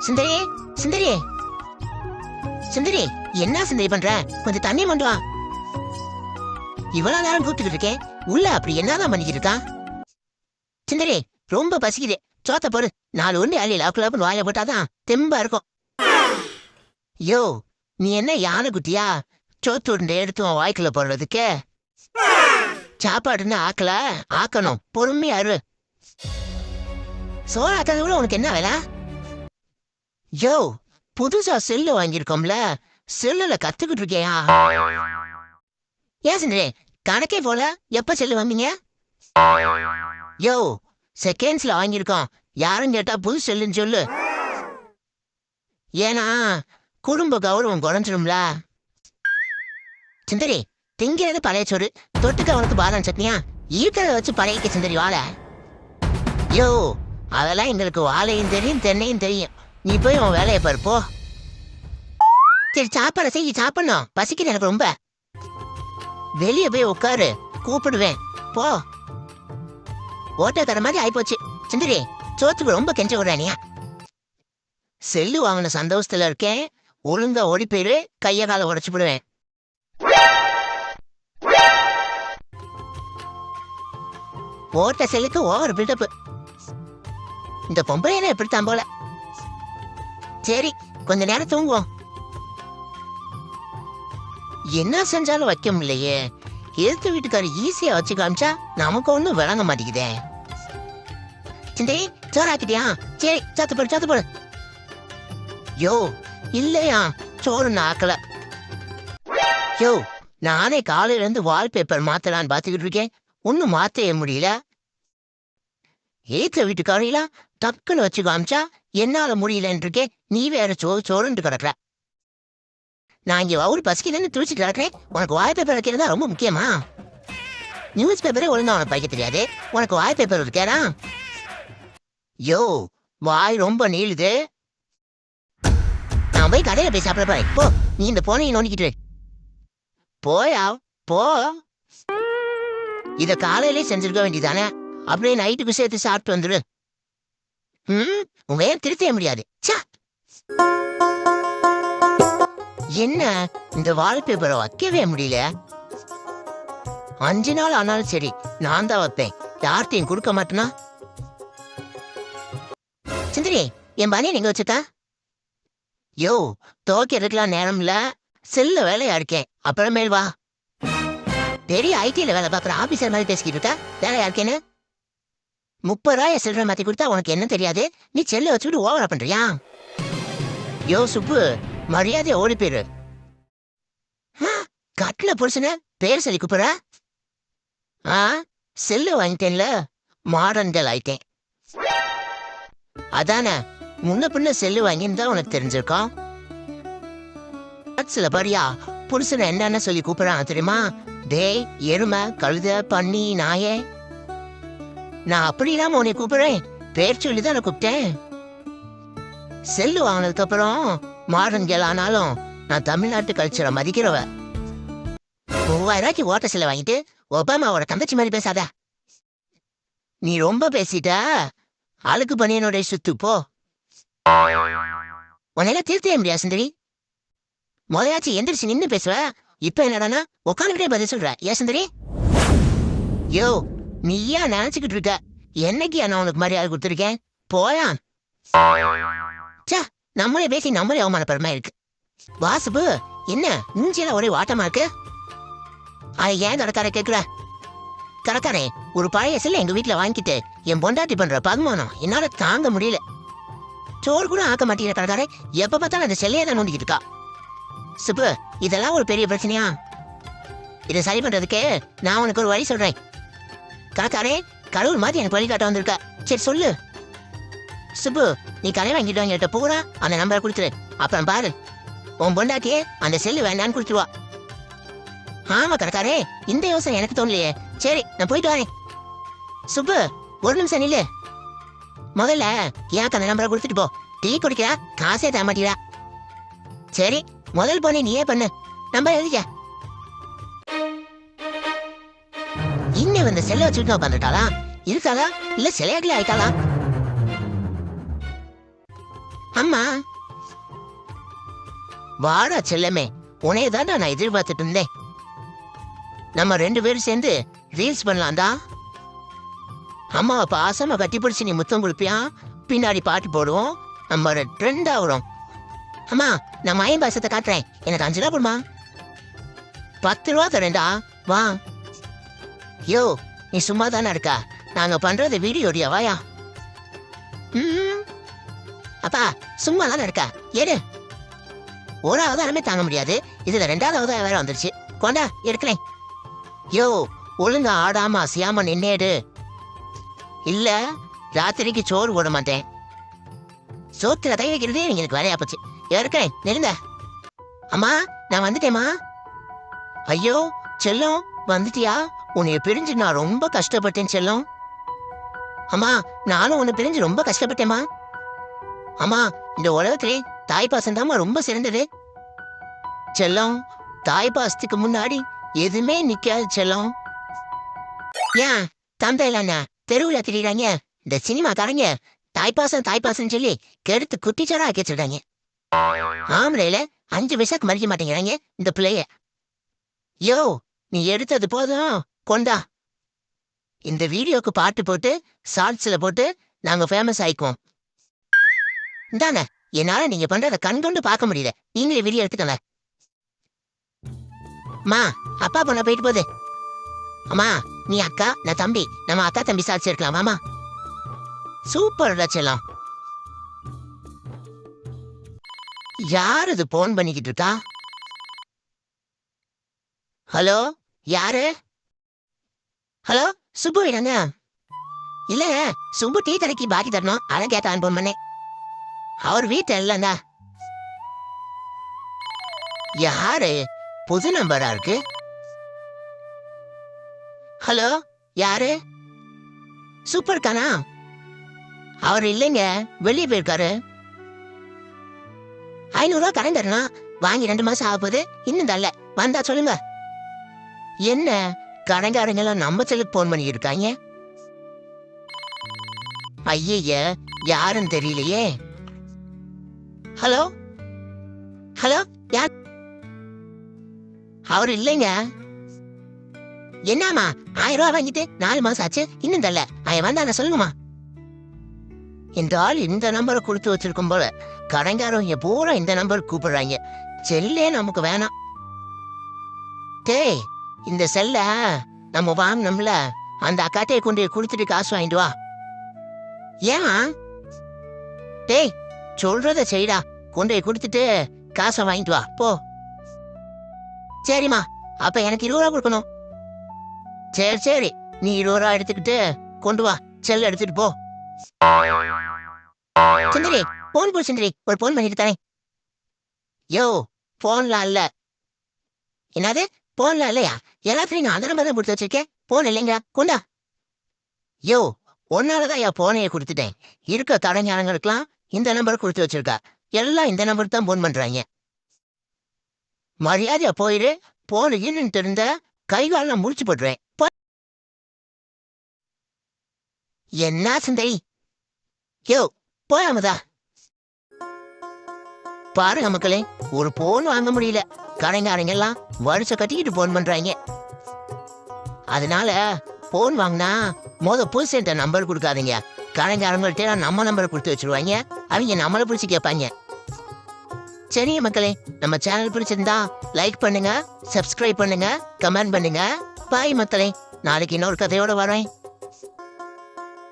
சுந்தரி, சுந்தரி, சுந்தரி, என்ன சுந்தரி பண்ற? கொஞ்சம் தண்ணி கொண்டு வா. இவ்வளவு நேரம் கூப்பிட்டு இருக்கேன், உள்ள அப்படி என்னதான் பண்ணிக்கிட்டு இருக்கான்? சுந்தரி, ரொம்ப பசிக்குது, சோத்த போடு. 4 உருண்டை அள்ளி லாப்பு வாயில போட்டாதான் தெம்பா இருக்கும். யோ, நீ என்ன யானை குட்டியா? சோத்து உருண்டை எடுத்து உன் வாய்க்குள்ள போடுறதுக்கு? சாப்பாடுன்னு ஆக்கல, ஆக்கணும், பொறுமையா இரு. சோறு ஆக்காத கூட உனக்கு என்ன வேலை? யோ, புதுசா செல்லு வாங்கியிருக்கோம்ல, செல்லுல கத்துக்கிட்டு இருக்கியா? ஏன் சுந்தரே, கணக்கே போல, எப்ப செல்லு வாங்கிங்க? யோ, செகண்ட்ஸ்ல வாங்கியிருக்கோம், யாரும் கேட்டா புது செல்லுன்னு சொல்லு. ஏன்னா குடும்ப கௌரவம் குறைஞ்சிடும்ல. சுந்தரி, திங்கிறது பழைய சோறு, தொட்டுக்க அவனுக்கு பாதாம் சட்னியா? இருக்கிறத வச்சு பழையக்க சுந்தரி வாழ. யோ, அதெல்லாம் எங்களுக்கு வாழையும் தெரியும், தென்னையும் தெரியும். நீ போய் உன் வேலையை பாரு போ. சரி, சாப்பாடை செய்ய, சாப்பிடணும், பசிக்குது எனக்கு ரொம்ப. வெளியே போய் உட்காரு, கூப்பிடுவேன் போ. ஓட்டக்கார மாதிரி ஆயிப்போச்சு. சுந்தரி, சோத்துக்கு ரொம்ப கெஞ்ச விடுறானியா? செல்லு வாங்கின சந்தோஷத்துல இருக்கேன், ஒழுங்கா ஓடி போயிரு, கைய கால உடைச்சு விடுவேன். ஓட்ட செல்லுக்கு ஓவர் பில்டப். இந்த பொம்பளை எப்படித்தான் போல. சரி, கொஞ்ச நேரம் தூங்குவோம். என்ன செஞ்சாலும் வைக்க முடியலையே. எழுத்து வீட்டுக்கார ஈஸியா வச்சு காமிச்சா நமக்கு ஒண்ணும் விளங்க மாட்டேங்குதே. சிந்தை, சோறாக்கிட்டியா? சரி, சாத்து போடு, சாத்து போடு. யோ, இல்லையா, சோறு ஆக்கல. யோ, நானே காலையில இருந்து வால்பேப்பர் மாத்தலான்னு பாத்துக்கிட்டு இருக்கேன், ஒன்னும் மாத்தவே முடியல. ஏத்த வீட்டுக்காரையெல்லாம் டக்குன்னு வச்சு காமிச்சா என்னால முடியலன்னு இருக்கேன், நீ வேற சோறுன்னு கிடக்குற. நான் இங்க ஒரு பசிக்குதுன்னு துடிச்சிட்டு கிடக்குறேன், உனக்கு வால்பேப்பர் வைக்கிறதா ரொம்ப முக்கியமா? நியூஸ் பேப்பரே ஒழுங்கா உனக்கு வைக்க தெரியாது, உனக்கு வால்பேப்பர் இருக்கேடா? யோ, வாய் ரொம்ப நீளுது. நான் போய் கடையில போய் சாப்பிட போறேன், போ. நீ இந்த போனையை நோண்டிக்கிட்டு போயா, போ. இத காலையிலே செஞ்சிருக்க வேண்டியதானே, அப்படியே நைட்டுக்கு சேர்த்து சாப்பிட்டு வந்துடு. உன் திருத்தே முடியாது. என்ன இந்த வால்பேப்பரை வைக்கவே முடியல? 5 நாள் ஆனாலும் சரி, நான் தான் வைப்பேன், யார்த்தையும் கொடுக்க மாட்டேனா? சுந்தரி, என் பனியன் எங்க வச்சுட்டா? யோ, துவைக்கிறதுக்கெல்லாம் நேரம் இல்ல, செல்ல வேலையா இருக்கேன், அப்புறமேல் வா. பெரிய ஐடில வேலை பார்க்குற ஆபீசர் மாதிரி பேசிக்கிட்டு இருக்கா, வேலையா இருக்கேன்னு. 30 ரூபாய சில்லற மாத்தி கொடுத்தா உனக்கு என்ன தெரியாது, நீ செல்ல வச்சுக்கிட்டு ஓவரா பண்றியா? யோ சுப்பு, மரியாதையா ஓடி போயிரு. கட்ல புருஷன பேர் சொல்லி கூப்பிடுற? செல்லு வாங்கிட்டேன்ல, மாடர்ன் கேர்ள் ஆயிட்டேன். அதானே, முன்ன பின்ன செல்லு வாங்கின்னு தான் உனக்கு தெரிஞ்சிருக்கோம். சில பாரியா புருஷனை என்னன்னு சொல்லி கூப்பிடுறாங்க தெரியுமா? டேய், எருமை, கழுத, பன்னி, நாயே. நான் அப்படிலாம் உன்னை கூப்பிடுறேன், பேர் சொல்லிதான் நான் கூப்பிட்டேன். செல்லு வாங்கினதுக்கு அப்புறம் மாடர்ன் கேர்ள் ஆனாலும் நான் தமிழ்நாட்டு கல்ச்சரை மதிக்கிறவ. 3000 ரூபாய்க்கு ஓட்ட செல்ல வாங்கிட்டு ஒபாமாவோட தங்கச்சி மாதிரி பேசாத. நீ ரொம்ப பேசிட்ட, அழுக்கு பனியனோட சுத்து போ. உன்னெல்லாம் தீர்த்தே முடியாது சுந்தரி. முதலாச்சும் எந்திரிச்சு நின்று பேசுவ, இப்ப என்னடானா உட்காந்துக்கிட்டே பதில் சொல்ற. ஏன் சுந்தரி? யோ, நீயா நினைச்சுக்கிட்டு இருக்க, என்னைக்கு நான் உனக்கு மரியாதை கொடுத்துருக்கேன்? போயா. நம்மளே பேசி நம்மளே அவமானப்படுற இருக்கு. வாசுபு, என்ன மூஞ்சியெல்லாம் ஒரே வாட்டமா இருக்கு? அதை ஏன் கடைக்கார கேட்குற? கடைக்காரே, ஒரு பழைய செல்ல எங்க வீட்டுல வாங்கிட்டு என் பொண்டாட்டி பண்ற பகுமானம் என்னால தாங்க முடியல. சோறு கூட ஆக்க மாட்டேங்கிற கடைக்காரே, எப்ப பார்த்தாலும் அந்த செல்லையே தான் நோண்டிக்கிட்டு இருக்கா. சுப்பு, இதெல்லாம் ஒரு பெரிய பிரச்சனையா? இதை சரி பண்றதுக்கு நான் உனக்கு ஒரு வழி சொல்றேன். கடைக்காரே, கடவுள் மாதிரி எனக்கு வழிகாட்ட வந்திருக்க, சரி சொல்லு. சுப்பு, நீ கடை வாங்கிட்டு வாங்கிட்ட பூரா அந்த நம்பரை கொடுத்துரு, அப்புறம் பாரு உன் பொண்டாட்டியே அந்த செல்லு வேண்டான்னு கொடுத்துருவா. ஆமா கடைக்காரே, இந்த யோசனை எனக்கு தோணலையே. சரி, நான் போயிட்டு வரேன். சுப்பு, ஒரு நிமிஷம் நில்லு. முதல்ல ஏன் அந்த நம்பரை கொடுத்துட்டு போ. டீ குடிக்கிறா, காசே தர மாட்டீரா. சரி, முதல் போனே நீயே பண்ணு, நம்பர் எழுதிக்க. இன்னும் இந்த செல்ல வச்சுட்டு உட்காந்துட்டாளா? இருக்காளா இல்ல சிலையாக்கல ஆயிட்டாளா? அம்மா வாடா செல்லமே, உனைய தான் நான் எதிர்பார்த்துட்டு இருந்தேன். நம்ம 2 பேரும் சேர்ந்து ரீல்ஸ் பண்ணலாம்டா. அம்மாவை பாசமா கட்டி பிடிச்சி நீ முத்தம் கொடுப்பியா, பின்னாடி பாட்டு போடுவோம், நம்ம ட்ரெண்ட் ஆகிறோம். அம்மா நான் மயம் பாசத்தை காட்டுறேன், எனக்கு 5 ரூபா கொடுமா. 10 ரூபா தரேன்டா, வா. யோ நீ சும்மா தானே இருக்கா, நாங்க பண்றது வீடியோடியா, வாயா. அப்பா சும்மா தானே இருக்கா, ஏடு. ஒரு அவதாரமே தாங்க முடியாது, இதுல 2வது அவதாரம் வேற வந்துருச்சு, கொண்டா எடுக்கிறேன். யோ ஒழுங்கா ஆடாம அசையாம நின்னேடு, இல்ல ராத்திரிக்கு சோறு போட மாட்டேன். சோத்துல கை வைக்கிறதே எனக்கு வேலையா போச்சு. இருக்கேன் நெருங்க. அம்மா நான் வந்துட்டேம்மா. ஐயோ செல்லம் வந்துட்டியா, உன்னைய பிரிஞ்சு நான் ரொம்ப கஷ்டப்பட்டேன் செல்லம். அம்மா நானும் உன்னை பிரிஞ்சு ரொம்ப கஷ்டப்பட்டேம்மா. அம்மா இந்த உலகத்திலே தாய்ப்பாசம் தாம்மா ரொம்ப சிறந்தது செல்லம். தாய்ப்பாசத்துக்கு முன்னாடி எதுவுமே நிக்காது செல்லம். ஏன் தந்தையில தெருவுல திரிறாங்க இந்த சினிமாக்காரங்க, தாய்ப்பாசம் சொல்லி கெடுத்து குட்டிச்சாரா ஆக்கி வச்சிருக்காங்க. ஆம்பளையில 5 பைசாக்கு மறிக்க மாட்டேங்கிறாங்க இந்த பிள்ளைய. யோ நீ எடுத்தது போதும், கொண்டா. இந்த வீடியோக்கு பாட்டு போட்டு ஷார்ட்ஸ்ல போட்டு நாங்க ஃபேமஸ் ஆயிக்குவோம். இந்தாங்க, என்னால நீங்க பண்றத கண்கொண்டு பார்க்க முடியல, நீங்களே வீடியோ எடுத்துக்கோங்க. அம்மா அப்பா பொண்ண போயிட்டு போகுது. அம்மா நீ அக்கா நான் தம்பி, நம்ம அக்கா தம்பி சாட்சி இருக்கலாம். மாமா சூப்பர் செல்லம். யார் இது போன் பண்ணிக்கிட்டு இருக்கா? ஹலோ யாரு? ஹலோ சுப்பு வீடாங்க? இல்ல சுப்பு டீ கடைக்கு பாக்கி தரணும், அதான் கேட்டான் போன் பண்ணேன். அவர் வீட்டு இல்லைங்க. யாரு புது நம்பரா இருக்கு? ஹலோ யாரு? சூப்பர் கானா? அவர் இல்லைங்க, வெளியே போயிருக்காரு. 500 ரூபா கடன் தரணும், வாங்கி 2 மாசம் ஆக போகுது, இன்னும் தரல, வந்தா சொல்லுங்க. என்ன கடைக்காரங்க எல்லாம் நம்ம செல்லுக்கு போன் பண்ணி இருக்காங்க? ஐய யாருன்னு தெரியலையே. ஹலோ ஹலோ யார்? அவர் இல்லைங்க. என்னம்மா 1000 ரூபா வாங்கிட்டு 4 மாசம் ஆச்சு, இன்னும் தரல, அவன் வந்தா நான் சொல்லுங்கம்மா. என்றால் இந்த நம்பரை கொடுத்து வச்சிருக்கும் போல கடைக்காரங்க பூரா இந்த நம்பர் கூப்பிடுறாங்க. செல்லே நமக்கு வேணாம். டேய் இந்த செல்ல நம்ம வாங்கினோம்ல, அந்த அக்காட்டையை கொண்டு கொடுத்துட்டு காசு வாங்கிட்டு வா. ஏன்? டேய் சொல்றத செய்டா, கொண்டு கொடுத்துட்டு காசை வாங்கிட்டு வா போ. சரிம்மா அப்ப எனக்கு 20 ரூபா கொடுக்கணும். சரி நீ 20 ரூபா எடுத்துக்கிட்டு கொண்டு வா, செல் எடுத்துட்டு போ. சுந்தரி போன் போ சுந்தரி, ஒரு போன் பண்ணிட்டு தானே. யோ போன்ல இல்ல. என்னது போன்ல இல்லையா? எல்லாத்தையும் நான் அந்த நம்பர் தான் கொடுத்து வச்சிருக்கேன், போன் இல்லைங்க, கொண்டா. யோ ஒன்னாலதான் என் போனையை கொடுத்துட்டேன், இருக்க கடைஞானங்களுக்கெல்லாம் இந்த நம்பர் கொடுத்து வச்சிருக்கா, எல்லாம் இந்த நம்பர் தான் போன் பண்றாங்க. மரியாதையா போயிரு, போன இன்னும் இருந்த கைகாலம் முடிச்சு போடுறேன். என்ன சுந்தரி? யோ போயாமதா. பாருங்க மக்களே, ஒரு போன் வாங்க முடியல, கடைக்காரங்க எல்லாம் வருஷம் கட்டிக்கிட்டு போன் பண்றாங்க. அதனால போன் வாங்கினா புதுசு நம்பர் கொடுக்காதீங்க, கடைக்காரங்கள்ட்ட நம்ம நம்பரை கொடுத்து வச்சிருவாங்க, அவங்க நம்மளை பிடிச்சி கேட்பாங்க. சரிங்க மக்களே, நம்ம சேனல் பிடிச்சிருந்தா லைக் பண்ணுங்க, சப்ஸ்கிரைப் பண்ணுங்க, கமெண்ட் பண்ணுங்க. பாய் மக்களே, நாளைக்கு இன்னொரு கதையோட வரேன்.